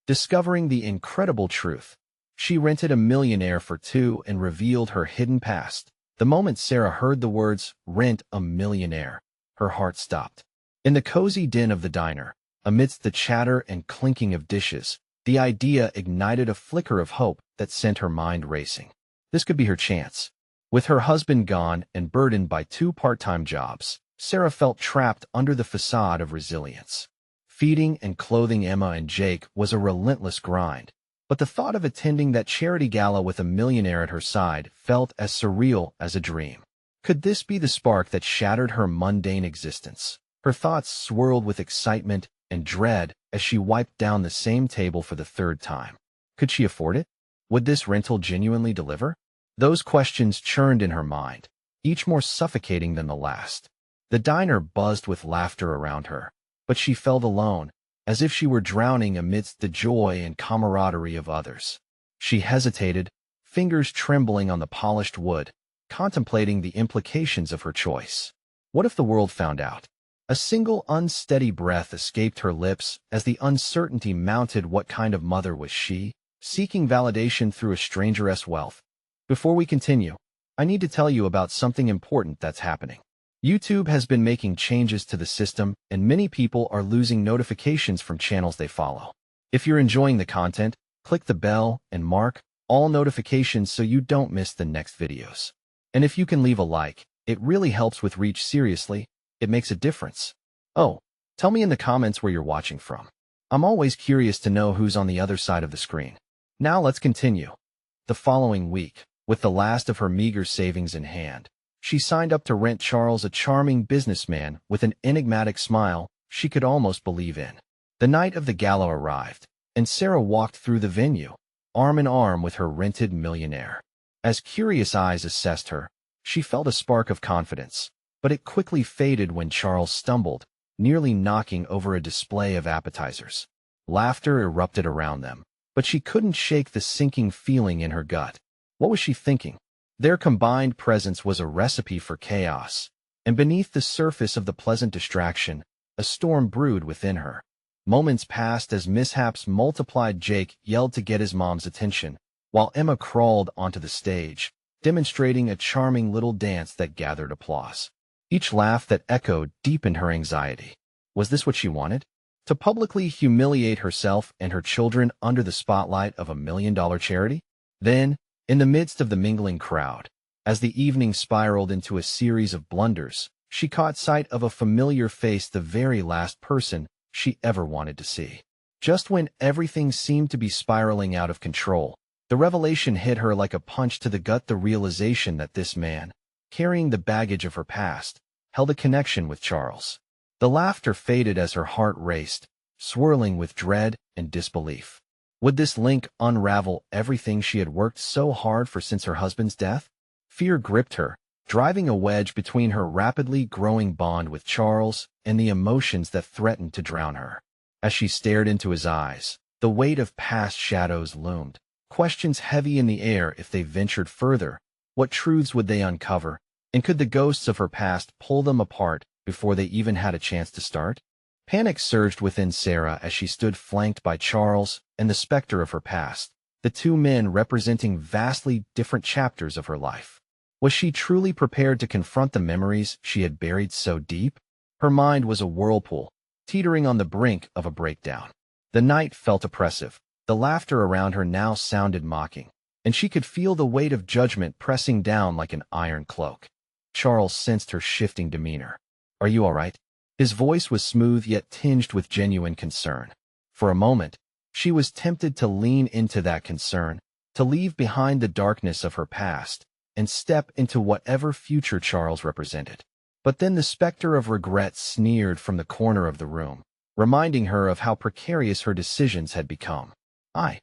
Discovering the incredible truth. She rented a millionaire for two and revealed her hidden past. The moment Sarah heard the words, "rent a millionaire," her heart stopped. In the cozy den of the diner, amidst the chatter and clinking of dishes, the idea ignited a flicker of hope that sent her mind racing. This could be her chance. With her husband gone and burdened by two part-time jobs, Sarah felt trapped under the facade of resilience. Feeding and clothing Emma and Jake was a relentless grind, but the thought of attending that charity gala with a millionaire at her side felt as surreal as a dream. Could this be the spark that shattered her mundane existence? Her thoughts swirled with excitement and dread as she wiped down the same table for the third time. Could she afford it? Would this rental genuinely deliver? Those questions churned in her mind, each more suffocating than the last. The diner buzzed with laughter around her, but she felt alone, as if she were drowning amidst the joy and camaraderie of others. She hesitated, fingers trembling on the polished wood, contemplating the implications of her choice. What if the world found out? A single unsteady breath escaped her lips as the uncertainty mounted. What kind of mother was she, seeking validation through a stranger's wealth? Before we continue, I need to tell you about something important that's happening. YouTube has been making changes to the system, and many people are losing notifications from channels they follow. If you're enjoying the content, click the bell and mark all notifications so you don't miss the next videos. And if you can leave a like, it really helps with reach. Seriously, it makes a difference. Oh, tell me in the comments where you're watching from. I'm always curious to know who's on the other side of the screen. Now let's continue. The following week, with the last of her meager savings in hand, she signed up to rent Charles, a charming businessman with an enigmatic smile she could almost believe in. The night of the gala arrived, and Sarah walked through the venue, arm in arm with her rented millionaire. As curious eyes assessed her, she felt a spark of confidence, but it quickly faded when Charles stumbled, nearly knocking over a display of appetizers. Laughter erupted around them, but she couldn't shake the sinking feeling in her gut. What was she thinking? Their combined presence was a recipe for chaos, and beneath the surface of the pleasant distraction, a storm brewed within her. Moments passed as mishaps multiplied. Jake yelled to get his mom's attention, while Emma crawled onto the stage, demonstrating a charming little dance that gathered applause. Each laugh that echoed deepened her anxiety. Was this what she wanted? To publicly humiliate herself and her children under the spotlight of $1 million charity? Then, in the midst of the mingling crowd, as the evening spiraled into a series of blunders, she caught sight of a familiar face, the very last person she ever wanted to see. Just when everything seemed to be spiraling out of control, the revelation hit her like a punch to the gut. The realization that this man, carrying the baggage of her past, held a connection with Charles. The laughter faded as her heart raced, swirling with dread and disbelief. Would this link unravel everything she had worked so hard for since her husband's death? Fear gripped her, driving a wedge between her rapidly growing bond with Charles and the emotions that threatened to drown her. As she stared into his eyes, the weight of past shadows loomed, questions heavy in the air. If they ventured further, what truths would they uncover, and could the ghosts of her past pull them apart before they even had a chance to start? Panic surged within Sarah as she stood flanked by Charles and the specter of her past, the two men representing vastly different chapters of her life. Was she truly prepared to confront the memories she had buried so deep? Her mind was a whirlpool, teetering on the brink of a breakdown. The night felt oppressive. The laughter around her now sounded mocking, and she could feel the weight of judgment pressing down like an iron cloak. Charles sensed her shifting demeanor. "Are you all right?" His voice was smooth yet tinged with genuine concern. For a moment, she was tempted to lean into that concern, to leave behind the darkness of her past, and step into whatever future Charles represented. But then the specter of regret sneered from the corner of the room, reminding her of how precarious her decisions had become. I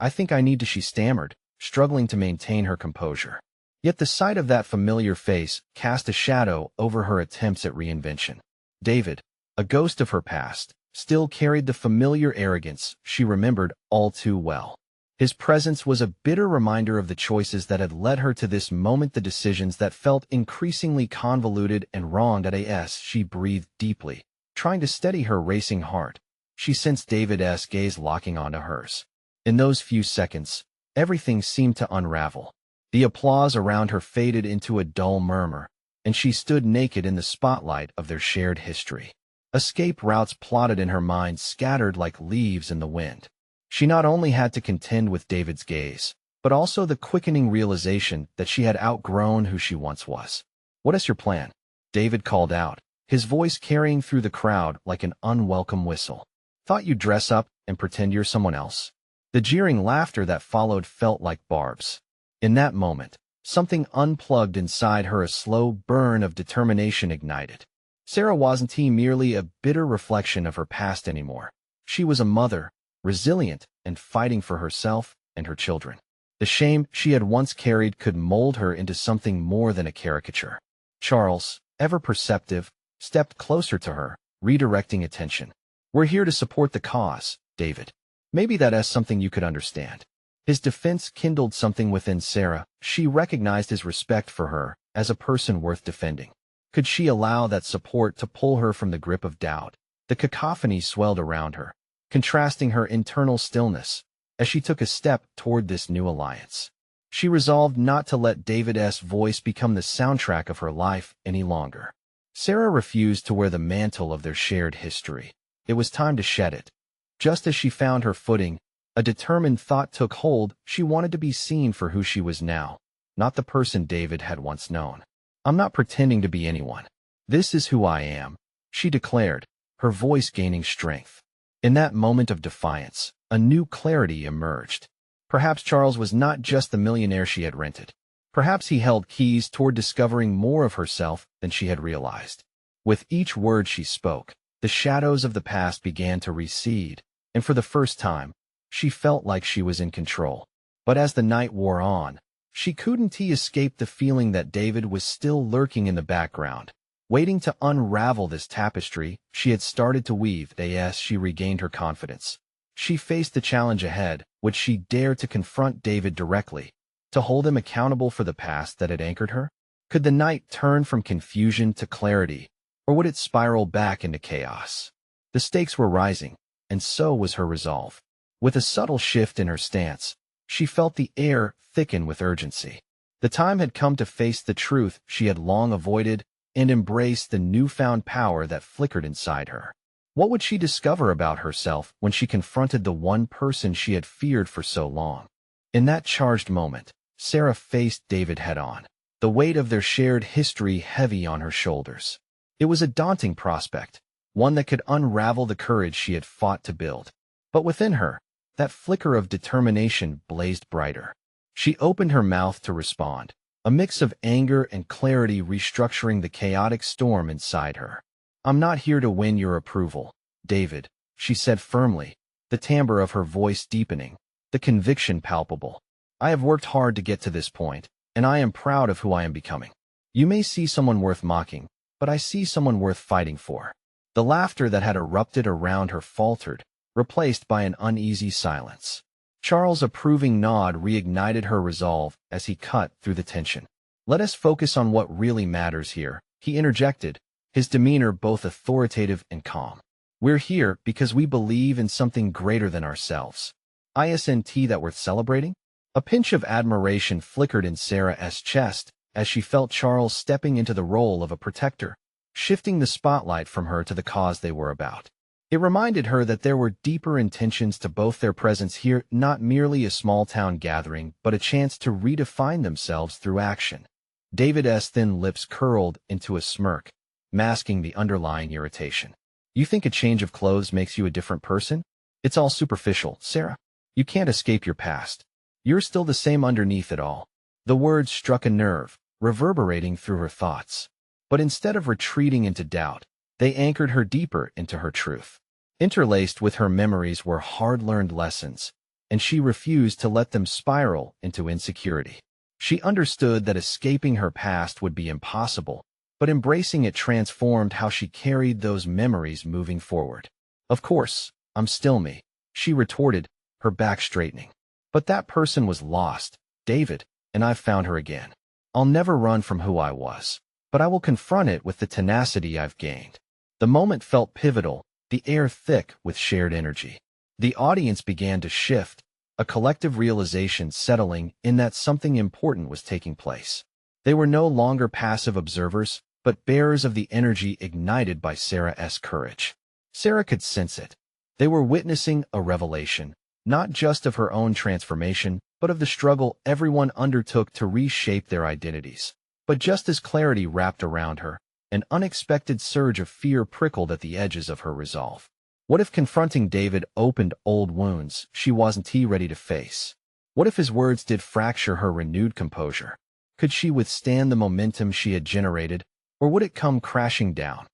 think I need to," she stammered, struggling to maintain her composure. Yet the sight of that familiar face cast a shadow over her attempts at reinvention. David, a ghost of her past, still carried the familiar arrogance she remembered all too well. His presence was a bitter reminder of the choices that had led her to this moment, the decisions that felt increasingly convoluted and wrong. She breathed deeply, trying to steady her racing heart. She sensed David's gaze locking onto hers. In those few seconds, everything seemed to unravel. The applause around her faded into a dull murmur, and she stood naked in the spotlight of their shared history. Escape routes plotted in her mind scattered like leaves in the wind. She not only had to contend with David's gaze, but also the quickening realization that she had outgrown who she once was. "What is your plan?" David called out, his voice carrying through the crowd like an unwelcome whistle. "Thought you'd dress up and pretend you're someone else?" The jeering laughter that followed felt like barbs. In that moment, something unplugged inside her, a slow burn of determination ignited. Sarah wasn't merely a bitter reflection of her past anymore. She was a mother, resilient and fighting for herself and her children. The shame she had once carried could mold her into something more than a caricature. Charles, ever perceptive, stepped closer to her, redirecting attention. "We're here to support the cause, David. Maybe that's something you could understand." His defense kindled something within Sarah. She recognized his respect for her as a person worth defending. Could she allow that support to pull her from the grip of doubt? The cacophony swelled around her, contrasting her internal stillness as she took a step toward this new alliance. She resolved not to let David's voice become the soundtrack of her life any longer. Sarah refused to wear the mantle of their shared history. It was time to shed it. Just as she found her footing, a determined thought took hold. She wanted to be seen for who she was now, not the person David had once known. "I'm not pretending to be anyone. This is who I am," she declared, her voice gaining strength. In that moment of defiance, a new clarity emerged. Perhaps Charles was not just the millionaire she had rented. Perhaps he held keys toward discovering more of herself than she had realized. With each word she spoke, the shadows of the past began to recede, and for the first time, she felt like she was in control. But as the night wore on, she couldn't escape the feeling that David was still lurking in the background, waiting to unravel this tapestry she had started to weave. As she regained her confidence, she faced the challenge ahead. Would she dare to confront David directly, to hold him accountable for the past that had anchored her? Could the night turn from confusion to clarity, or would it spiral back into chaos? The stakes were rising, and so was her resolve. With a subtle shift in her stance, she felt the air thicken with urgency. The time had come to face the truth she had long avoided and embrace the newfound power that flickered inside her. What would she discover about herself when she confronted the one person she had feared for so long? In that charged moment, Sarah faced David head-on, the weight of their shared history heavy on her shoulders. It was a daunting prospect, one that could unravel the courage she had fought to build. But within her, that flicker of determination blazed brighter. She opened her mouth to respond, a mix of anger and clarity restructuring the chaotic storm inside her. "I'm not here to win your approval, David," she said firmly, the timbre of her voice deepening, the conviction palpable. "I have worked hard to get to this point, and I am proud of who I am becoming. You may see someone worth mocking, but I see someone worth fighting for." The laughter that had erupted around her faltered, replaced by an uneasy silence. Charles' approving nod reignited her resolve as he cut through the tension. "Let us focus on what really matters here," he interjected, his demeanor both authoritative and calm. "We're here because we believe in something greater than ourselves. Isn't that worth celebrating?" A pinch of admiration flickered in Sarah's chest as she felt Charles stepping into the role of a protector, shifting the spotlight from her to the cause they were about. It reminded her that there were deeper intentions to both their presence here, not merely a small-town gathering, but a chance to redefine themselves through action. David's thin lips curled into a smirk, masking the underlying irritation. "You think a change of clothes makes you a different person? It's all superficial, Sarah. You can't escape your past. You're still the same underneath it all." The words struck a nerve, reverberating through her thoughts. But instead of retreating into doubt, they anchored her deeper into her truth. Interlaced with her memories were hard-learned lessons, and she refused to let them spiral into insecurity. She understood that escaping her past would be impossible, but embracing it transformed how she carried those memories moving forward. "Of course, I'm still me," she retorted, her back straightening. "But that person was lost, David, and I've found her again. I'll never run from who I was, but I will confront it with the tenacity I've gained." The moment felt pivotal. the air thick with shared energy. The audience began to shift, a collective realization settling in that something important was taking place. They were no longer passive observers, but bearers of the energy ignited by Sarah's courage. Sarah could sense it. They were witnessing a revelation, not just of her own transformation, but of the struggle everyone undertook to reshape their identities. But just as clarity wrapped around her, an unexpected surge of fear prickled at the edges of her resolve. What if confronting David opened old wounds she wasn't ready to face? What if his words did fracture her renewed composure? Could she withstand the momentum she had generated, or would it come crashing down?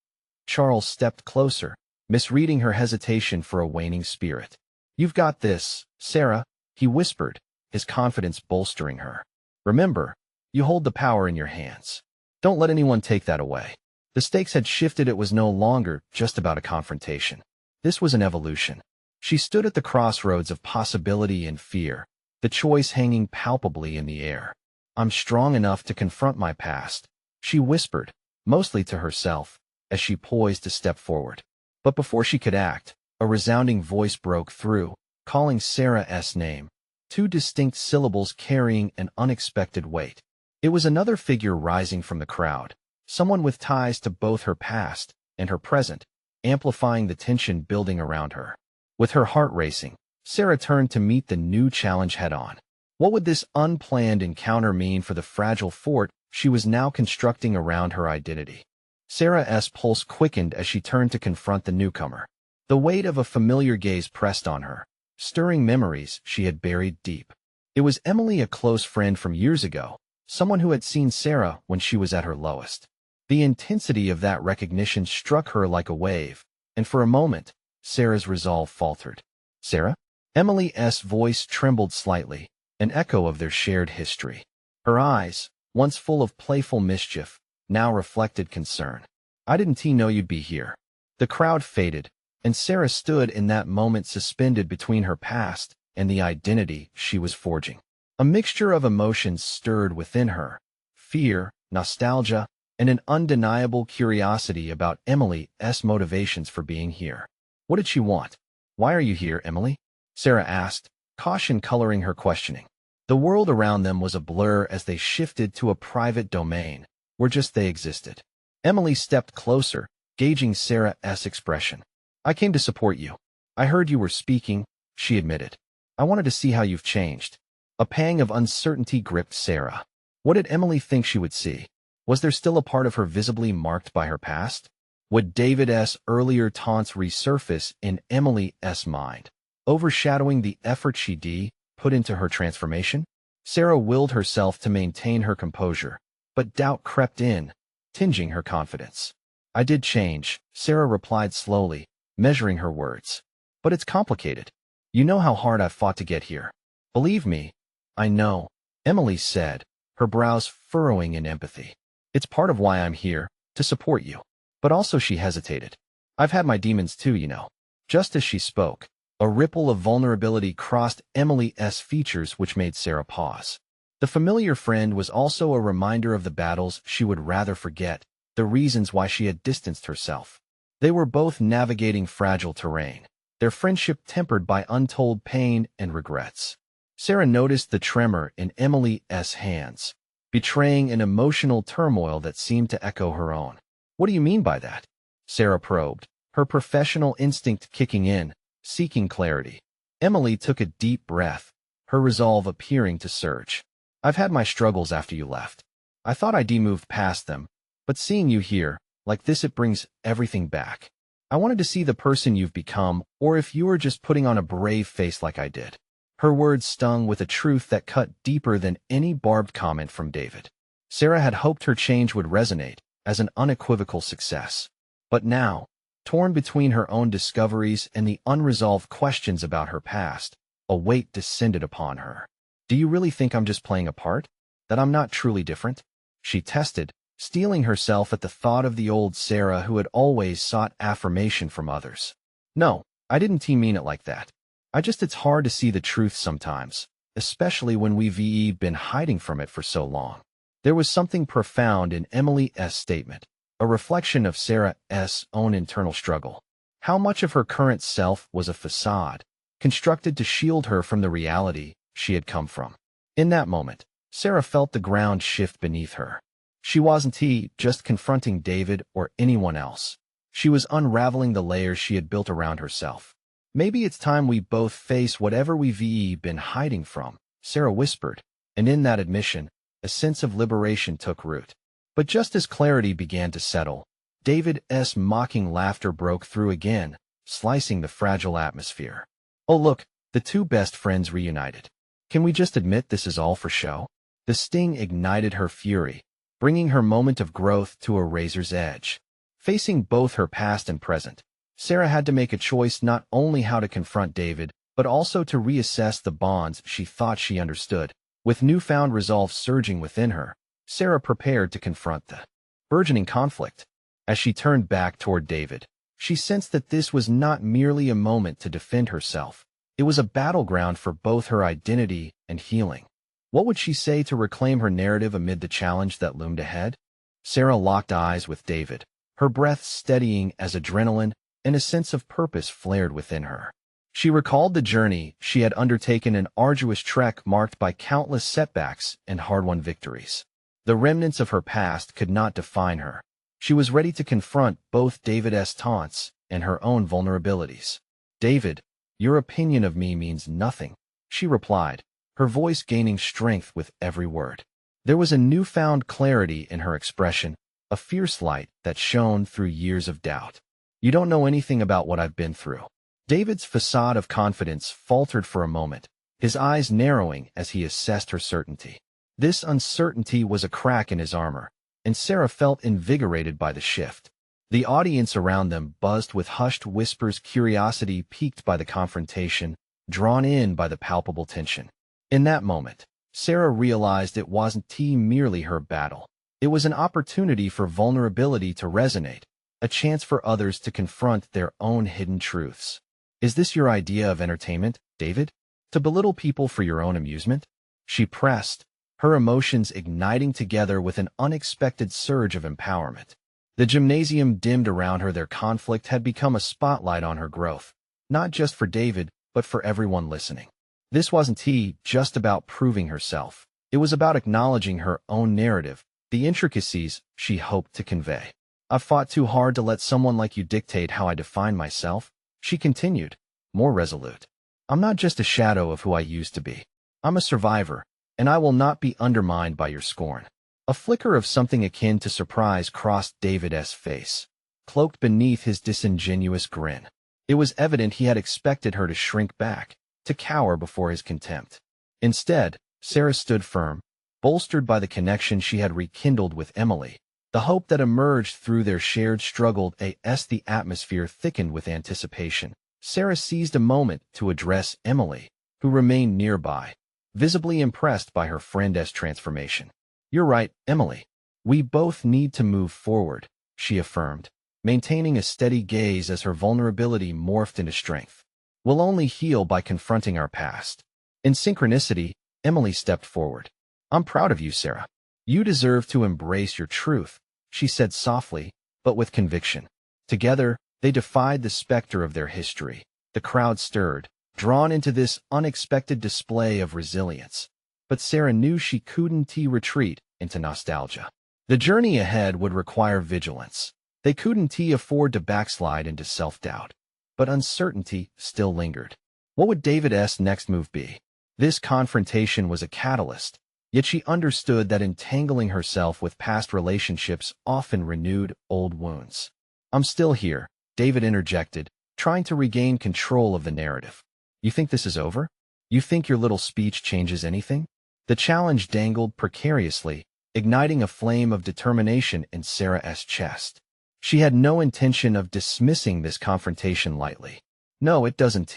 Charles stepped closer, misreading her hesitation for a waning spirit. "You've got this, Sarah," he whispered, his confidence bolstering her. "Remember, you hold the power in your hands. Don't let anyone take that away." The stakes had shifted. It was no longer just about a confrontation. This was an evolution. She stood at the crossroads of possibility and fear, the choice hanging palpably in the air. "I'm strong enough to confront my past," she whispered, mostly to herself, as she poised to step forward. But before she could act, a resounding voice broke through, calling Sarah's name, two distinct syllables carrying an unexpected weight. It was another figure rising from the crowd, someone with ties to both her past and her present, amplifying the tension building around her. With her heart racing, Sarah turned to meet the new challenge head-on. What would this unplanned encounter mean for the fragile fort she was now constructing around her identity? Sarah's pulse quickened as she turned to confront the newcomer. The weight of a familiar gaze pressed on her, stirring memories she had buried deep. It was Emily, a close friend from years ago, someone who had seen Sarah when she was at her lowest. The intensity of that recognition struck her like a wave, and for a moment, Sarah's resolve faltered. "Sarah?" Emily's voice trembled slightly, an echo of their shared history. Her eyes, once full of playful mischief, now reflected concern. "I didn't know you'd be here." The crowd faded, and Sarah stood in that moment suspended between her past and the identity she was forging. A mixture of emotions stirred within her: fear, nostalgia, and an undeniable curiosity about Emily's motivations for being here. What did she want? "Why are you here, Emily?" Sarah asked, caution coloring her questioning. The world around them was a blur as they shifted to a private domain, where just they existed. Emily stepped closer, gauging Sarah's expression. "I came to support you. I heard you were speaking," she admitted. "I wanted to see how you've changed." A pang of uncertainty gripped Sarah. What did Emily think she would see? Was there still a part of her visibly marked by her past? Would David's earlier taunts resurface in Emily's mind, overshadowing the effort she'd put into her transformation? Sarah willed herself to maintain her composure, but doubt crept in, tinging her confidence. "I did change," Sarah replied slowly, measuring her words. "But it's complicated. You know how hard I've fought to get here." "Believe me, I know," Emily said, her brows furrowing in empathy. "It's part of why I'm here, to support you." But also she hesitated. "I've had my demons too, you know." Just as she spoke, a ripple of vulnerability crossed Emily's features, which made Sarah pause. The familiar friend was also a reminder of the battles she would rather forget, the reasons why she had distanced herself. They were both navigating fragile terrain, their friendship tempered by untold pain and regrets. Sarah noticed the tremor in Emily's hands, betraying an emotional turmoil that seemed to echo her own. "What do you mean by that?" Sarah probed, her professional instinct kicking in, seeking clarity. Emily took a deep breath, her resolve appearing to surge. "I've had my struggles after you left. I thought I'd moved past them, but seeing you here, like this, it brings everything back. I wanted to see the person you've become, or if you were just putting on a brave face like I did." Her words stung with a truth that cut deeper than any barbed comment from David. Sarah had hoped her change would resonate as an unequivocal success. But now, torn between her own discoveries and the unresolved questions about her past, a weight descended upon her. "Do you really think I'm just playing a part? That I'm not truly different?" She tested, steeling herself at the thought of the old Sarah who had always sought affirmation from others. "No, I didn't mean it like that. It's hard to see the truth sometimes, especially when we've been hiding from it for so long." There was something profound in Emily's statement, a reflection of Sarah's own internal struggle. How much of her current self was a facade, constructed to shield her from the reality she had come from? In that moment, Sarah felt the ground shift beneath her. She wasn't just confronting David or anyone else. She was unraveling the layers she had built around herself. Maybe it's time we both face whatever we've been hiding from, Sarah whispered, and in that admission, a sense of liberation took root. But just as clarity began to settle, David's mocking laughter broke through again, slicing the fragile atmosphere. Oh look, the two best friends reunited. Can we just admit this is all for show? The sting ignited her fury, bringing her moment of growth to a razor's edge. Facing both her past and present, Sarah had to make a choice not only how to confront David, but also to reassess the bonds she thought she understood. With newfound resolve surging within her, Sarah prepared to confront the burgeoning conflict. As she turned back toward David, she sensed that this was not merely a moment to defend herself. It was a battleground for both her identity and healing. What would she say to reclaim her narrative amid the challenge that loomed ahead? Sarah locked eyes with David, her breath steadying as adrenaline and a sense of purpose flared within her. She recalled the journey she had undertaken, an arduous trek marked by countless setbacks and hard-won victories. The remnants of her past could not define her. She was ready to confront both David's taunts and her own vulnerabilities. "David, your opinion of me means nothing," she replied, her voice gaining strength with every word. There was a newfound clarity in her expression, a fierce light that shone through years of doubt. "You don't know anything about what I've been through." David's facade of confidence faltered for a moment, his eyes narrowing as he assessed her certainty. This uncertainty was a crack in his armor, and Sarah felt invigorated by the shift. The audience around them buzzed with hushed whispers, curiosity piqued by the confrontation, drawn in by the palpable tension. In that moment, Sarah realized it wasn't merely her battle. It was an opportunity for vulnerability to resonate, a chance for others to confront their own hidden truths. "Is this your idea of entertainment, David? To belittle people for your own amusement?" she pressed, her emotions igniting together with an unexpected surge of empowerment. The gymnasium dimmed around her. Their conflict had become a spotlight on her growth, not just for David, but for everyone listening. This wasn't just about proving herself. It was about acknowledging her own narrative, the intricacies she hoped to convey. "I've fought too hard to let someone like you dictate how I define myself," she continued, more resolute. "I'm not just a shadow of who I used to be. I'm a survivor, and I will not be undermined by your scorn." A flicker of something akin to surprise crossed David's face, cloaked beneath his disingenuous grin. It was evident he had expected her to shrink back, to cower before his contempt. Instead, Sarah stood firm, bolstered by the connection she had rekindled with Emily, the hope that emerged through their shared struggle. As the atmosphere thickened with anticipation, Sarah seized a moment to address Emily, who remained nearby, visibly impressed by her friend's transformation. "You're right, Emily. We both need to move forward," she affirmed, maintaining a steady gaze as her vulnerability morphed into strength. "We'll only heal by confronting our past." In synchronicity, Emily stepped forward. "I'm proud of you, Sarah. You deserve to embrace your truth," she said softly, but with conviction. Together, they defied the specter of their history. The crowd stirred, drawn into this unexpected display of resilience. But Sarah knew she couldn't retreat into nostalgia. The journey ahead would require vigilance. They couldn't afford to backslide into self-doubt. But uncertainty still lingered. What would David's next move be? This confrontation was a catalyst, yet she understood that entangling herself with past relationships often renewed old wounds. "I'm still here," David interjected, trying to regain control of the narrative. "You think this is over? You think your little speech changes anything?" The challenge dangled precariously, igniting a flame of determination in Sarah's chest. She had no intention of dismissing this confrontation lightly. "No, it doesn't,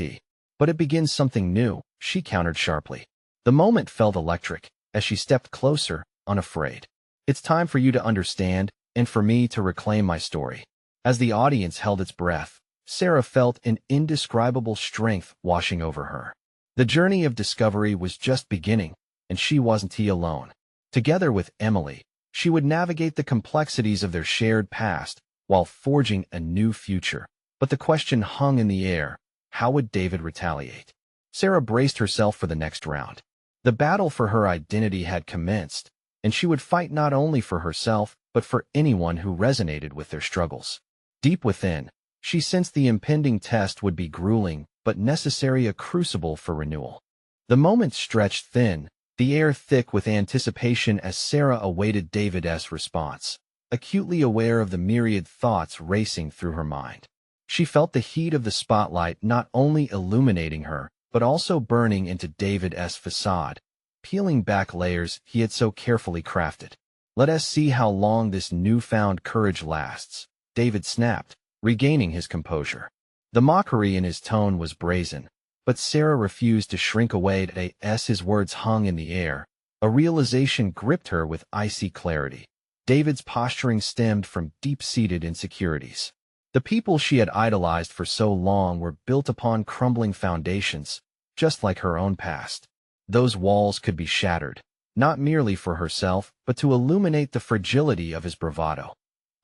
but it begins something new," she countered sharply. The moment felt electric as she stepped closer, unafraid. "It's time for you to understand, and for me to reclaim my story." As the audience held its breath, Sarah felt an indescribable strength washing over her. The journey of discovery was just beginning, and she wasn't alone. Together with Emily, she would navigate the complexities of their shared past while forging a new future. But the question hung in the air: how would David retaliate? Sarah braced herself for the next round. The battle for her identity had commenced, and she would fight not only for herself, but for anyone who resonated with their struggles. Deep within, she sensed the impending test would be grueling, but necessary, a crucible for renewal. The moment stretched thin, the air thick with anticipation as Sarah awaited David's response, acutely aware of the myriad thoughts racing through her mind. She felt the heat of the spotlight not only illuminating her, but also burning into David's facade, peeling back layers he had so carefully crafted. "Let us see how long this newfound courage lasts," David snapped, regaining his composure. The mockery in his tone was brazen, but Sarah refused to shrink away as his words hung in the air. A realization gripped her with icy clarity. David's posturing stemmed from deep-seated insecurities. The people she had idolized for so long were built upon crumbling foundations, just like her own past. Those walls could be shattered, not merely for herself, but to illuminate the fragility of his bravado.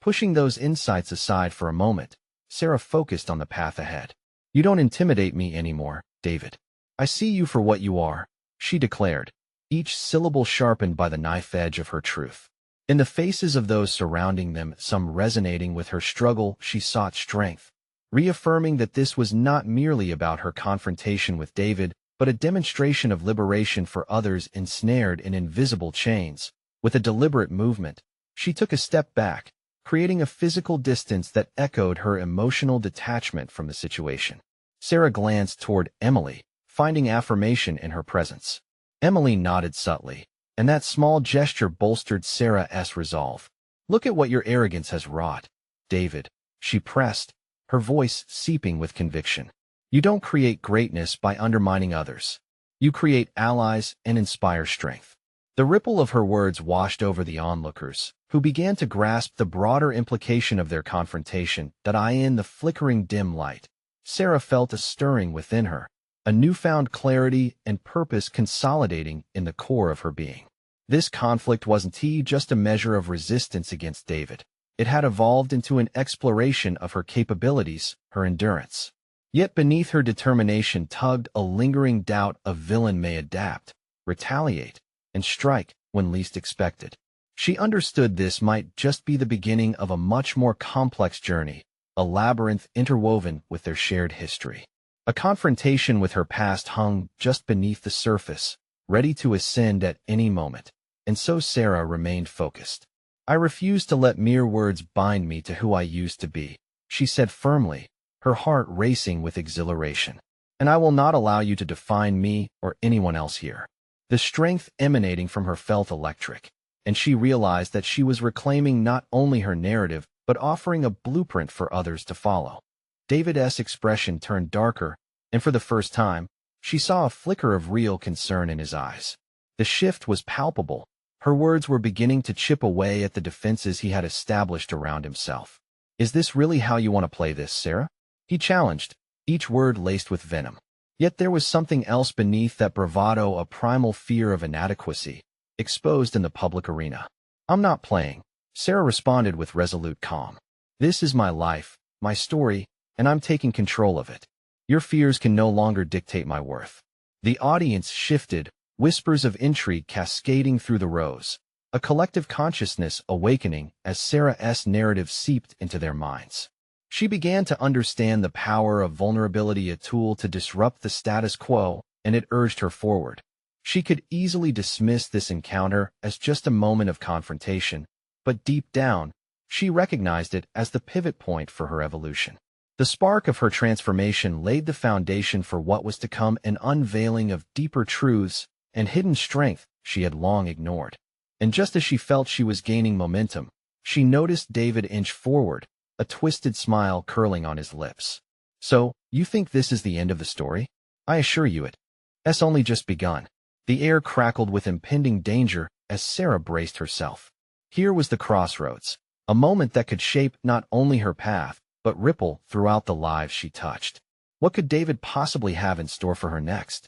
Pushing those insights aside for a moment, Sarah focused on the path ahead. "You don't intimidate me anymore, David. I see you for what you are," she declared, each syllable sharpened by the knife edge of her truth. In the faces of those surrounding them, some resonating with her struggle, she sought strength, reaffirming that this was not merely about her confrontation with David, but a demonstration of liberation for others ensnared in invisible chains. With a deliberate movement, she took a step back, creating a physical distance that echoed her emotional detachment from the situation. Sarah glanced toward Emily, finding affirmation in her presence. Emily nodded subtly, and that small gesture bolstered Sarah's resolve. "Look at what your arrogance has wrought, David," she pressed, her voice seeping with conviction. "You don't create greatness by undermining others. You create allies and inspire strength." The ripple of her words washed over the onlookers, who began to grasp the broader implication of their confrontation. In the flickering dim light, Sarah felt a stirring within her, a newfound clarity and purpose consolidating in the core of her being. This conflict wasn't just a measure of resistance against David. It had evolved into an exploration of her capabilities, her endurance. Yet beneath her determination tugged a lingering doubt: a villain may adapt, retaliate, and strike when least expected. She understood this might just be the beginning of a much more complex journey, a labyrinth interwoven with their shared history. A confrontation with her past hung just beneath the surface, ready to ascend at any moment. And so Sarah remained focused. "I refuse to let mere words bind me to who I used to be," she said firmly, her heart racing with exhilaration. "And I will not allow you to define me or anyone else here." The strength emanating from her felt electric, and she realized that she was reclaiming not only her narrative, but offering a blueprint for others to follow. David's expression turned darker, and for the first time, she saw a flicker of real concern in his eyes. The shift was palpable. Her words were beginning to chip away at the defenses he had established around himself. "Is this really how you want to play this, Sarah?" he challenged, each word laced with venom. Yet there was something else beneath that bravado, a primal fear of inadequacy, exposed in the public arena. "I'm not playing," Sarah responded with resolute calm. "This is my life, my story, and I'm taking control of it. Your fears can no longer dictate my worth." The audience shifted, whispers of intrigue cascading through the rows, a collective consciousness awakening as Sarah's narrative seeped into their minds. She began to understand the power of vulnerability, a tool to disrupt the status quo, and it urged her forward. She could easily dismiss this encounter as just a moment of confrontation, but deep down, she recognized it as the pivot point for her evolution. The spark of her transformation laid the foundation for what was to come, an unveiling of deeper truths and hidden strength she had long ignored. And just as she felt she was gaining momentum, she noticed David inch forward, a twisted smile curling on his lips. "So, you think this is the end of the story? I assure you it's only just begun." The air crackled with impending danger as Sarah braced herself. Here was the crossroads, a moment that could shape not only her path, but ripple throughout the lives she touched. What could David possibly have in store for her next?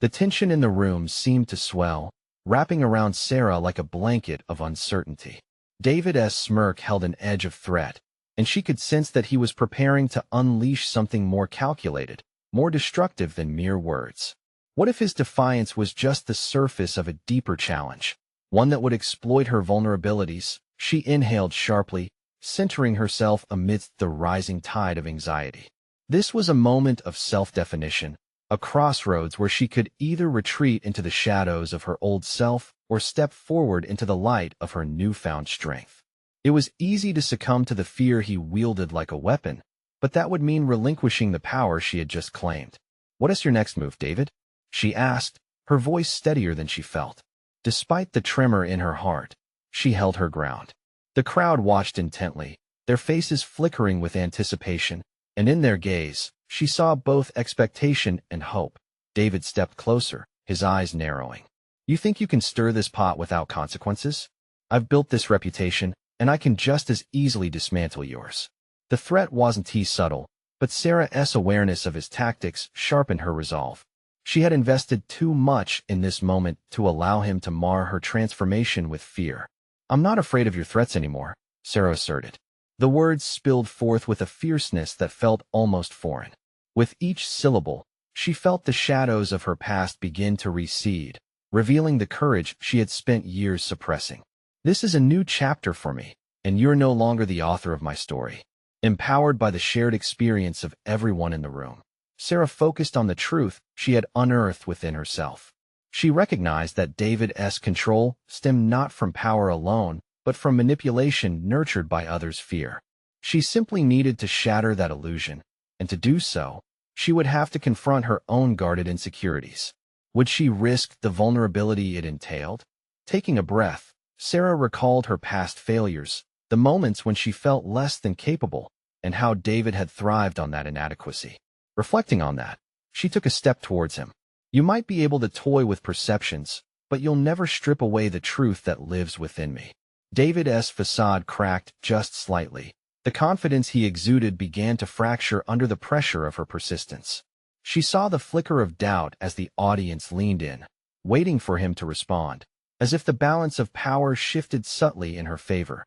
The tension in the room seemed to swell, wrapping around Sarah like a blanket of uncertainty. David's smirk held an edge of threat, and she could sense that he was preparing to unleash something more calculated, more destructive than mere words. What if his defiance was just the surface of a deeper challenge, one that would exploit her vulnerabilities? She inhaled sharply, centering herself amidst the rising tide of anxiety. This was a moment of self-definition, a crossroads where she could either retreat into the shadows of her old self or step forward into the light of her newfound strength. It was easy to succumb to the fear he wielded like a weapon, but that would mean relinquishing the power she had just claimed. "What is your next move, David?" she asked, her voice steadier than she felt. Despite the tremor in her heart, she held her ground. The crowd watched intently, their faces flickering with anticipation, and in their gaze, she saw both expectation and hope. David stepped closer, his eyes narrowing. "You think you can stir this pot without consequences? I've built this reputation, and I can just as easily dismantle yours." The threat wasn't subtle, but Sarah's awareness of his tactics sharpened her resolve. She had invested too much in this moment to allow him to mar her transformation with fear. "I'm not afraid of your threats anymore," Sarah asserted. The words spilled forth with a fierceness that felt almost foreign. With each syllable, she felt the shadows of her past begin to recede, revealing the courage she had spent years suppressing. "This is a new chapter for me, and you're no longer the author of my story." Empowered by the shared experience of everyone in the room, Sarah focused on the truth she had unearthed within herself. She recognized that David's control stemmed not from power alone, but from manipulation nurtured by others' fear. She simply needed to shatter that illusion, and to do so, she would have to confront her own guarded insecurities. Would she risk the vulnerability it entailed? Taking a breath, Sarah recalled her past failures, the moments when she felt less than capable, and how David had thrived on that inadequacy. Reflecting on that, she took a step towards him. "You might be able to toy with perceptions, but you'll never strip away the truth that lives within me." David's facade cracked just slightly. The confidence he exuded began to fracture under the pressure of her persistence. She saw the flicker of doubt as the audience leaned in, waiting for him to respond, as if the balance of power shifted subtly in her favor.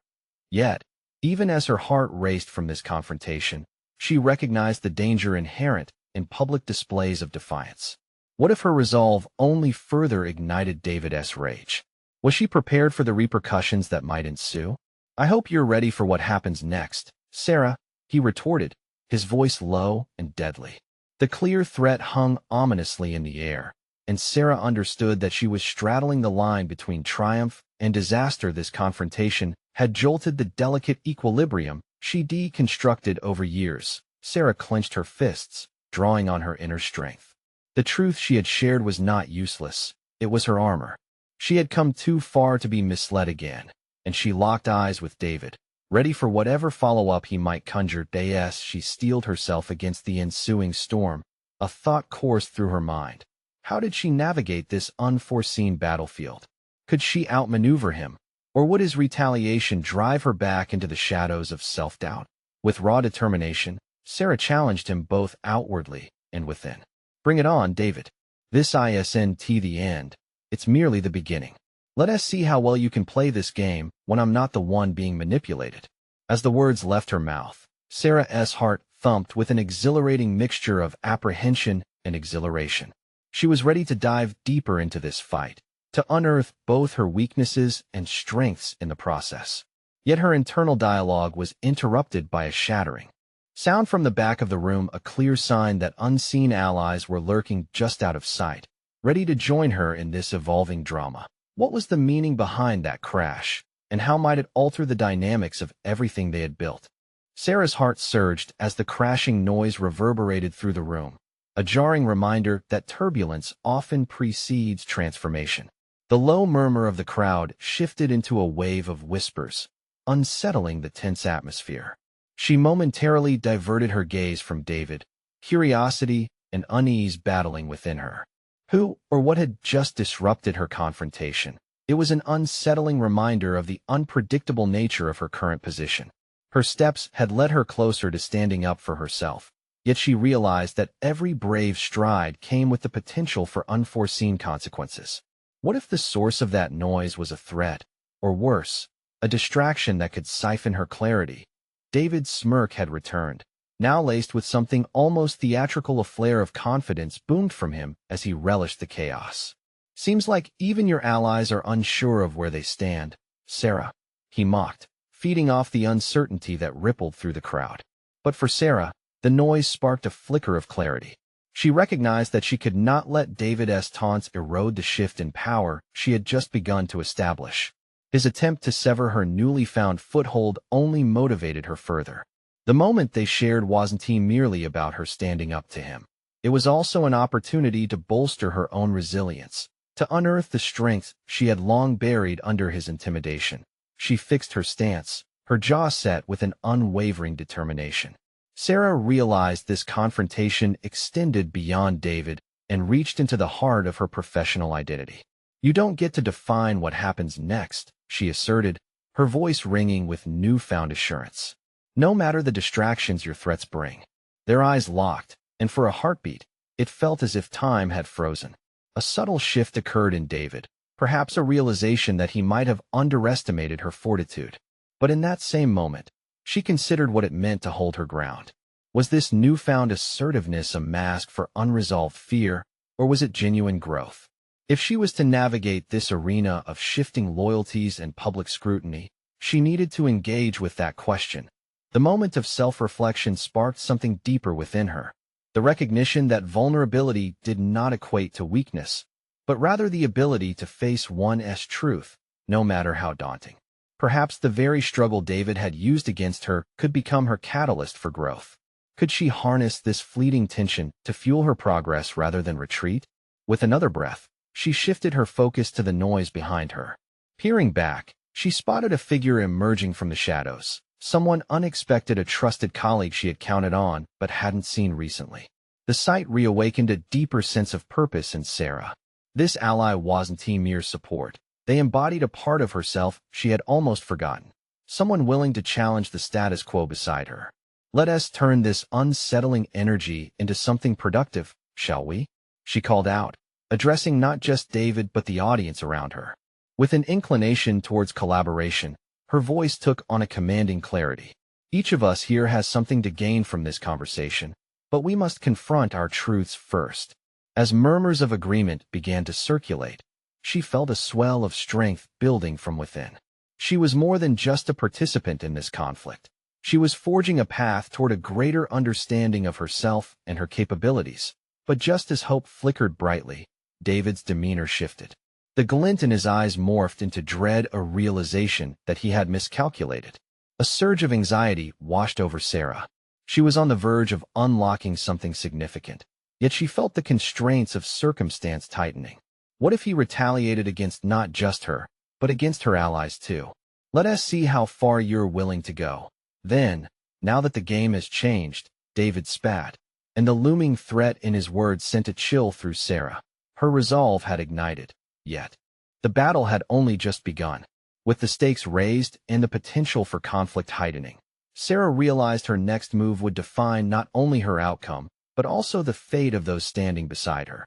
Yet, even as her heart raced from this confrontation, she recognized the danger inherent in public displays of defiance. What if her resolve only further ignited David's rage? Was she prepared for the repercussions that might ensue? "I hope you're ready for what happens next, Sarah," he retorted, his voice low and deadly. The clear threat hung ominously in the air, and Sarah understood that she was straddling the line between triumph and disaster. This confrontation had jolted the delicate equilibrium she deconstructed over years. Sarah clenched her fists, drawing on her inner strength. The truth she had shared was not useless, it was her armor. She had come too far to be misled again, and she locked eyes with David, ready for whatever follow-up he might conjure. As she steeled herself against the ensuing storm, a thought coursed through her mind. How did she navigate this unforeseen battlefield? Could she outmaneuver him, or would his retaliation drive her back into the shadows of self-doubt? With raw determination, Sarah challenged him both outwardly and within. "Bring it on, David. This isn't the end. It's merely the beginning. Let us see how well you can play this game when I'm not the one being manipulated." As the words left her mouth, Sarah's heart thumped with an exhilarating mixture of apprehension and exhilaration. She was ready to dive deeper into this fight, to unearth both her weaknesses and strengths in the process. Yet her internal dialogue was interrupted by a shattering sound from the back of the room, a clear sign that unseen allies were lurking just out of sight, ready to join her in this evolving drama. What was the meaning behind that crash, and how might it alter the dynamics of everything they had built? Sarah's heart surged as the crashing noise reverberated through the room, a jarring reminder that turbulence often precedes transformation. The low murmur of the crowd shifted into a wave of whispers, unsettling the tense atmosphere. She momentarily diverted her gaze from David, curiosity and unease battling within her. Who or what had just disrupted her confrontation? It was an unsettling reminder of the unpredictable nature of her current position. Her steps had led her closer to standing up for herself, yet she realized that every brave stride came with the potential for unforeseen consequences. What if the source of that noise was a threat, or worse, a distraction that could siphon her clarity? David's smirk had returned, now laced with something almost theatrical. A flare of confidence boomed from him as he relished the chaos. "Seems like even your allies are unsure of where they stand, Sarah," he mocked, feeding off the uncertainty that rippled through the crowd. But for Sarah, the noise sparked a flicker of clarity. She recognized that she could not let David's taunts erode the shift in power she had just begun to establish. His attempt to sever her newly found foothold only motivated her further. The moment they shared wasn't merely about her standing up to him. It was also an opportunity to bolster her own resilience, to unearth the strength she had long buried under his intimidation. She fixed her stance, her jaw set with an unwavering determination. Sarah realized this confrontation extended beyond David and reached into the heart of her professional identity. "You don't get to define what happens next," she asserted, her voice ringing with newfound assurance. "No matter the distractions your threats bring." Their eyes locked, and for a heartbeat, it felt as if time had frozen. A subtle shift occurred in David, perhaps a realization that he might have underestimated her fortitude. But in that same moment, she considered what it meant to hold her ground. Was this newfound assertiveness a mask for unresolved fear, or was it genuine growth? If she was to navigate this arena of shifting loyalties and public scrutiny, she needed to engage with that question. The moment of self-reflection sparked something deeper within her, the recognition that vulnerability did not equate to weakness, but rather the ability to face one's truth, no matter how daunting. Perhaps the very struggle David had used against her could become her catalyst for growth. Could she harness this fleeting tension to fuel her progress rather than retreat? With another breath, she shifted her focus to the noise behind her. Peering back, she spotted a figure emerging from the shadows, someone unexpected, a trusted colleague she had counted on but hadn't seen recently. The sight reawakened a deeper sense of purpose in Sarah. This ally wasn't mere support. They embodied a part of herself she had almost forgotten, someone willing to challenge the status quo beside her. "Let us turn this unsettling energy into something productive, shall we?" she called out, addressing not just David but the audience around her. With an inclination towards collaboration, her voice took on a commanding clarity. "Each of us here has something to gain from this conversation, but we must confront our truths first." As murmurs of agreement began to circulate, she felt a swell of strength building from within. She was more than just a participant in this conflict. She was forging a path toward a greater understanding of herself and her capabilities. But just as hope flickered brightly, David's demeanor shifted. The glint in his eyes morphed into dread, a realization that he had miscalculated. A surge of anxiety washed over Sarah. She was on the verge of unlocking something significant, yet she felt the constraints of circumstance tightening. What if he retaliated against not just her, but against her allies too? "Let us see how far you're willing to go." Then, now that the game has changed, David spat, and the looming threat in his words sent a chill through Sarah. Her resolve had ignited, yet the battle had only just begun. With the stakes raised and the potential for conflict heightening, Sarah realized her next move would define not only her outcome, but also the fate of those standing beside her.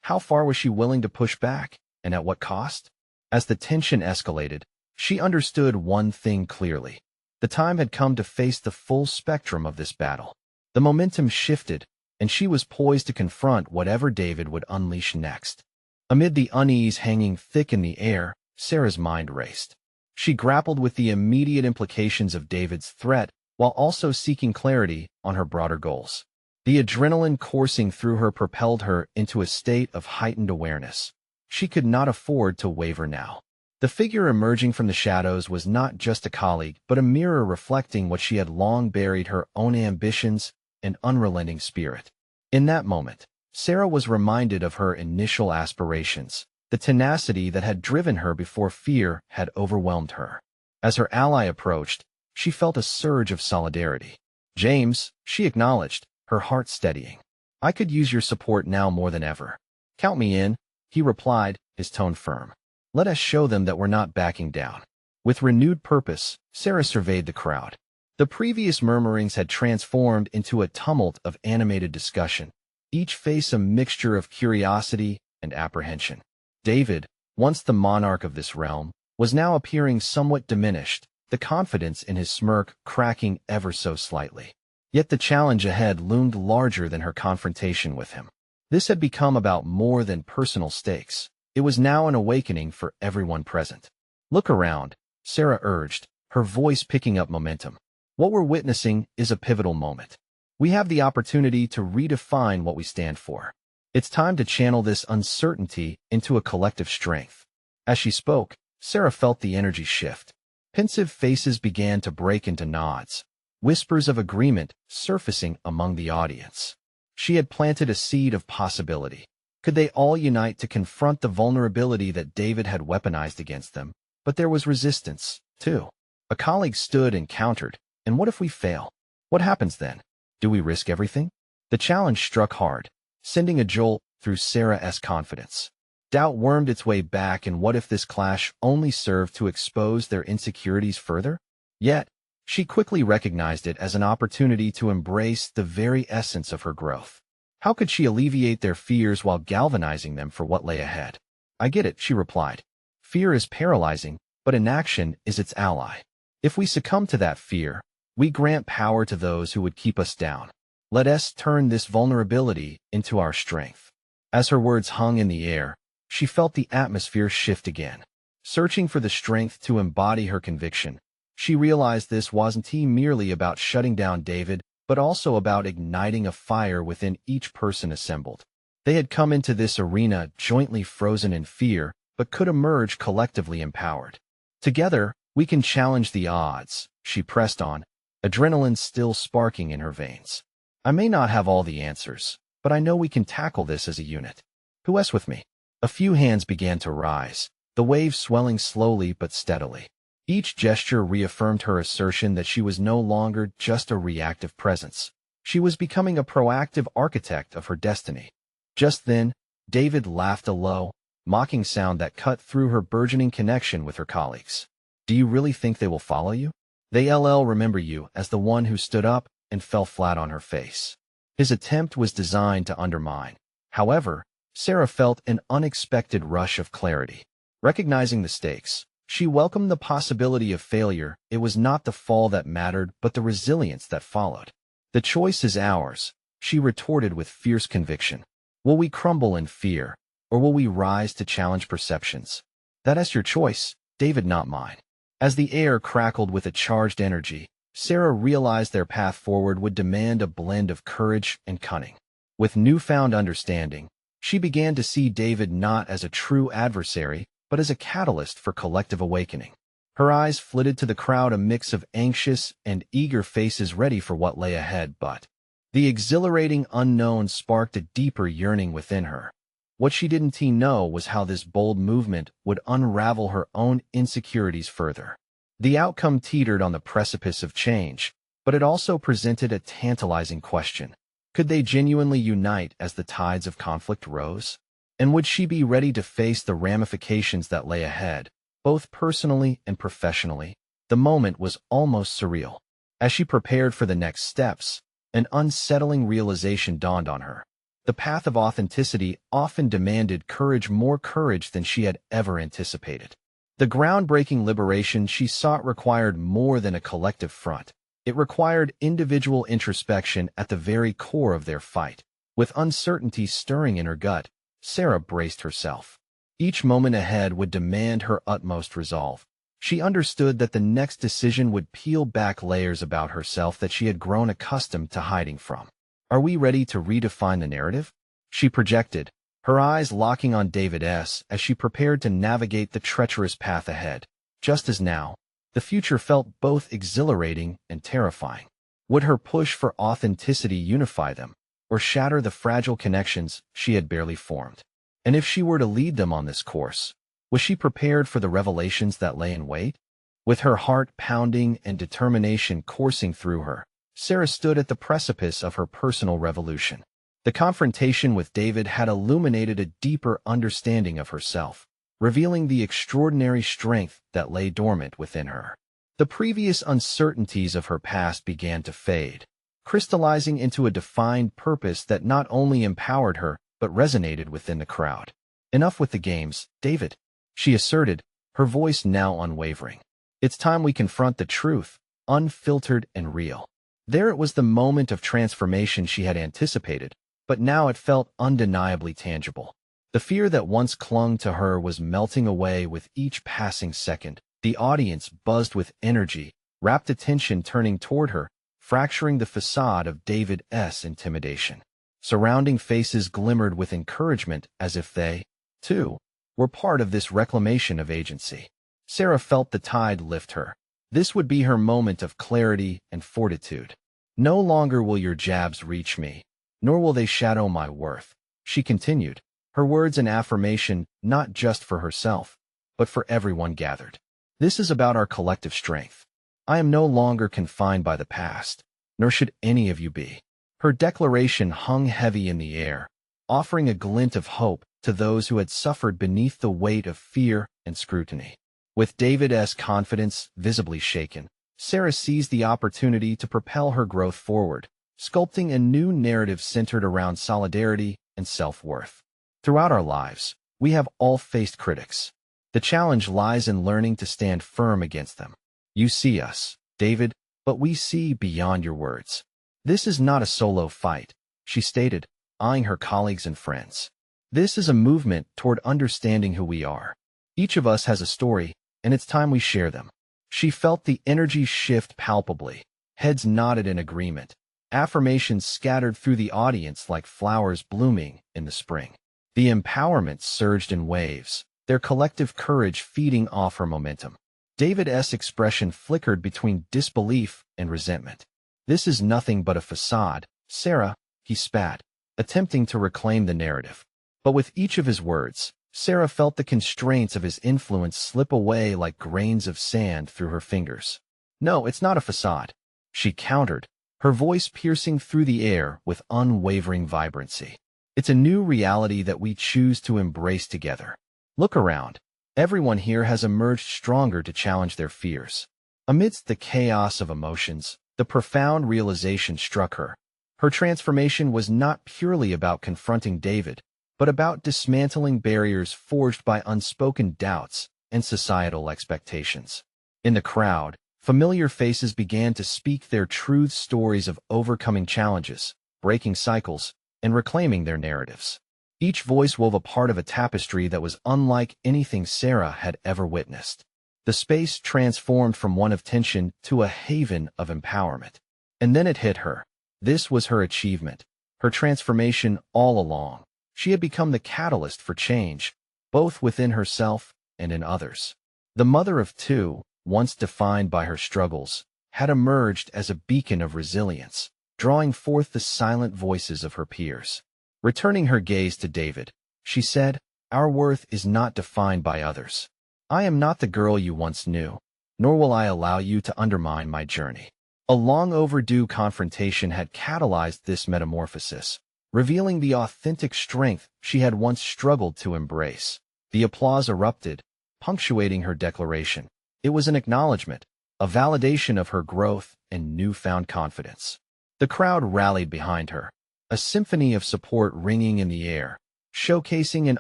How far was she willing to push back, and at what cost? As the tension escalated, she understood one thing clearly. The time had come to face the full spectrum of this battle. The momentum shifted, and she was poised to confront whatever David would unleash next. Amid the unease hanging thick in the air, Sarah's mind raced. She grappled with the immediate implications of David's threat while also seeking clarity on her broader goals. The adrenaline coursing through her propelled her into a state of heightened awareness. She could not afford to waver now. The figure emerging from the shadows was not just a colleague, but a mirror reflecting what she had long buried: her own ambitions and unrelenting spirit. In that moment, Sarah was reminded of her initial aspirations, the tenacity that had driven her before fear had overwhelmed her. As her ally approached, she felt a surge of solidarity. "James," she acknowledged, her heart steadying. "I could use your support now more than ever." "Count me in," he replied, his tone firm. "Let us show them that we're not backing down." With renewed purpose, Sarah surveyed the crowd. The previous murmurings had transformed into a tumult of animated discussion, each face a mixture of curiosity and apprehension. David, once the monarch of this realm, was now appearing somewhat diminished, the confidence in his smirk cracking ever so slightly. Yet the challenge ahead loomed larger than her confrontation with him. This had become about more than personal stakes. It was now an awakening for everyone present. "Look around," Sarah urged, her voice picking up momentum. "What we're witnessing is a pivotal moment. We have the opportunity to redefine what we stand for. It's time to channel this uncertainty into a collective strength." As she spoke, Sarah felt the energy shift. Pensive faces began to break into nods, whispers of agreement surfacing among the audience. She had planted a seed of possibility. Could they all unite to confront the vulnerability that David had weaponized against them? But there was resistance, too. A colleague stood and countered, "And what if we fail? What happens then? Do we risk everything?" The challenge struck hard, sending a jolt through Sarah's confidence. Doubt wormed its way back, and what if this clash only served to expose their insecurities further? Yet, she quickly recognized it as an opportunity to embrace the very essence of her growth. How could she alleviate their fears while galvanizing them for what lay ahead? "I get it," she replied. "Fear is paralyzing, but inaction is its ally. If we succumb to that fear, we grant power to those who would keep us down. Let us turn this vulnerability into our strength." As her words hung in the air, she felt the atmosphere shift again. Searching for the strength to embody her conviction, she realized this wasn't merely about shutting down David, but also about igniting a fire within each person assembled. They had come into this arena jointly frozen in fear, but could emerge collectively empowered. "Together, we can challenge the odds," she pressed on, adrenaline still sparking in her veins. "I may not have all the answers, but I know we can tackle this as a unit. Who's with me?" A few hands began to rise, the wave swelling slowly but steadily. Each gesture reaffirmed her assertion that she was no longer just a reactive presence. She was becoming a proactive architect of her destiny. Just then, David laughed, a low, mocking sound that cut through her burgeoning connection with her colleagues. "Do you really think they will follow you? They'll remember you as the one who stood up and fell flat on her face." His attempt was designed to undermine. However, Sarah felt an unexpected rush of clarity. Recognizing the stakes, she welcomed the possibility of failure. It was not the fall that mattered, but the resilience that followed. "The choice is ours," she retorted with fierce conviction. "Will we crumble in fear, or will we rise to challenge perceptions? That's your choice, David, not mine." As the air crackled with a charged energy, Sarah realized their path forward would demand a blend of courage and cunning. With newfound understanding, she began to see David not as a true adversary, but as a catalyst for collective awakening. Her eyes flitted to the crowd, a mix of anxious and eager faces ready for what lay ahead, but the exhilarating unknown sparked a deeper yearning within her. What she didn't know was how this bold movement would unravel her own insecurities further. The outcome teetered on the precipice of change, but it also presented a tantalizing question. Could they genuinely unite as the tides of conflict rose? And would she be ready to face the ramifications that lay ahead, both personally and professionally? The moment was almost surreal. As she prepared for the next steps, an unsettling realization dawned on her. The path of authenticity often demanded courage, more courage than she had ever anticipated. The groundbreaking liberation she sought required more than a collective front. It required individual introspection at the very core of their fight. With uncertainty stirring in her gut, Sarah braced herself. Each moment ahead would demand her utmost resolve. She understood that the next decision would peel back layers about herself that she had grown accustomed to hiding from. "Are we ready to redefine the narrative?" she projected, her eyes locking on David as she prepared to navigate the treacherous path ahead. Just as now, the future felt both exhilarating and terrifying. Would her push for authenticity unify them, or shatter the fragile connections she had barely formed? And if she were to lead them on this course, was she prepared for the revelations that lay in wait? With her heart pounding and determination coursing through her, Sarah stood at the precipice of her personal revolution. The confrontation with David had illuminated a deeper understanding of herself, revealing the extraordinary strength that lay dormant within her. The previous uncertainties of her past began to fade, crystallizing into a defined purpose that not only empowered her, but resonated within the crowd. "Enough with the games, David," she asserted, her voice now unwavering. It's time we confront the truth, unfiltered and real. There it was, the moment of transformation she had anticipated, but now it felt undeniably tangible. The fear that once clung to her was melting away with each passing second. The audience buzzed with energy, rapt attention turning toward her, fracturing the facade of David's intimidation. Surrounding faces glimmered with encouragement as if they, too, were part of this reclamation of agency. Sarah felt the tide lift her. This would be her moment of clarity and fortitude. No longer will your jabs reach me, nor will they shadow my worth, she continued, her words an affirmation not just for herself, but for everyone gathered. This is about our collective strength. I am no longer confined by the past, nor should any of you be. Her declaration hung heavy in the air, offering a glint of hope to those who had suffered beneath the weight of fear and scrutiny. With David's confidence visibly shaken, Sarah seized the opportunity to propel her growth forward, sculpting a new narrative centered around solidarity and self-worth. Throughout our lives, we have all faced critics. The challenge lies in learning to stand firm against them. You see us, David, but we see beyond your words. This is not a solo fight, she stated, eyeing her colleagues and friends. This is a movement toward understanding who we are. Each of us has a story, and it's time we share them. She felt the energy shift palpably. Heads nodded in agreement. Affirmations scattered through the audience like flowers blooming in the spring. The empowerment surged in waves, their collective courage feeding off her momentum. David's expression flickered between disbelief and resentment. This is nothing but a facade, Sarah, he spat, attempting to reclaim the narrative. But with each of his words, Sarah felt the constraints of his influence slip away like grains of sand through her fingers. No, it's not a facade, she countered, her voice piercing through the air with unwavering vibrancy. It's a new reality that we choose to embrace together. Look around. Everyone here has emerged stronger to challenge their fears. Amidst the chaos of emotions, the profound realization struck her. Her transformation was not purely about confronting David, but about dismantling barriers forged by unspoken doubts and societal expectations. In the crowd, familiar faces began to speak their truth stories of overcoming challenges, breaking cycles, and reclaiming their narratives. Each voice wove a part of a tapestry that was unlike anything Sarah had ever witnessed. The space transformed from one of tension to a haven of empowerment. And then it hit her. This was her achievement, her transformation all along. She had become the catalyst for change, both within herself and in others. The mother of two, once defined by her struggles, had emerged as a beacon of resilience, drawing forth the silent voices of her peers. Returning her gaze to David, she said, "Our worth is not defined by others. I am not the girl you once knew, nor will I allow you to undermine my journey." A long overdue confrontation had catalyzed this metamorphosis, revealing the authentic strength she had once struggled to embrace. The applause erupted, punctuating her declaration. It was an acknowledgement, a validation of her growth and newfound confidence. The crowd rallied behind her, a symphony of support ringing in the air, showcasing an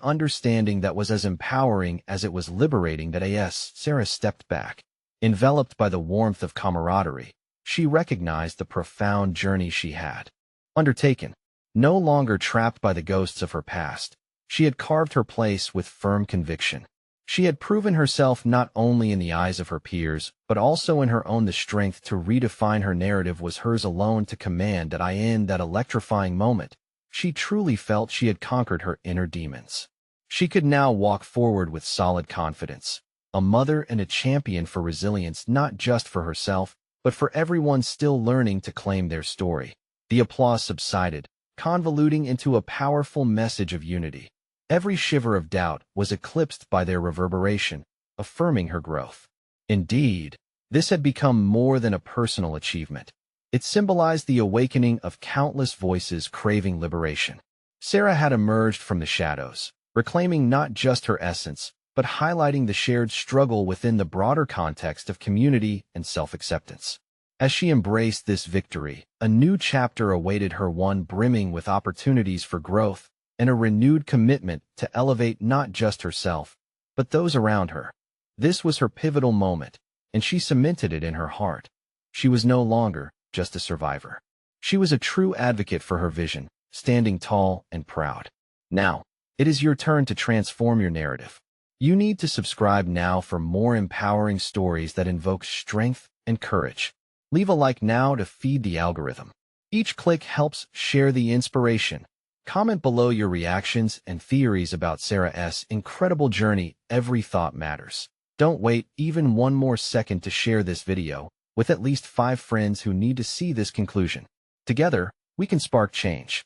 understanding that was as empowering as it was liberating. Sarah stepped back. Enveloped by the warmth of camaraderie, she recognized the profound journey she had undertaken. No longer trapped by the ghosts of her past, she had carved her place with firm conviction. She had proven herself not only in the eyes of her peers, but also in her own. The strength to redefine her narrative was hers alone to command. In that electrifying moment, she truly felt she had conquered her inner demons. She could now walk forward with solid confidence, a mother and a champion for resilience, not just for herself, but for everyone still learning to claim their story. The applause subsided, convoluting into a powerful message of unity. Every shiver of doubt was eclipsed by their reverberation, affirming her growth. Indeed, this had become more than a personal achievement. It symbolized the awakening of countless voices craving liberation. Sarah had emerged from the shadows, reclaiming not just her essence, but highlighting the shared struggle within the broader context of community and self-acceptance. As she embraced this victory, a new chapter awaited her, one brimming with opportunities for growth and a renewed commitment to elevate not just herself, but those around her. This was her pivotal moment, and she cemented it in her heart. She was no longer just a survivor. She was a true advocate for her vision, standing tall and proud. Now, it is your turn to transform your narrative. You need to subscribe now for more empowering stories that invoke strength and courage. Leave a like now to feed the algorithm. Each click helps share the inspiration. Comment below your reactions and theories about Sarah's incredible journey. Every thought matters. Don't wait even one more second to share this video with at least 5 friends who need to see this conclusion. Together, we can spark change.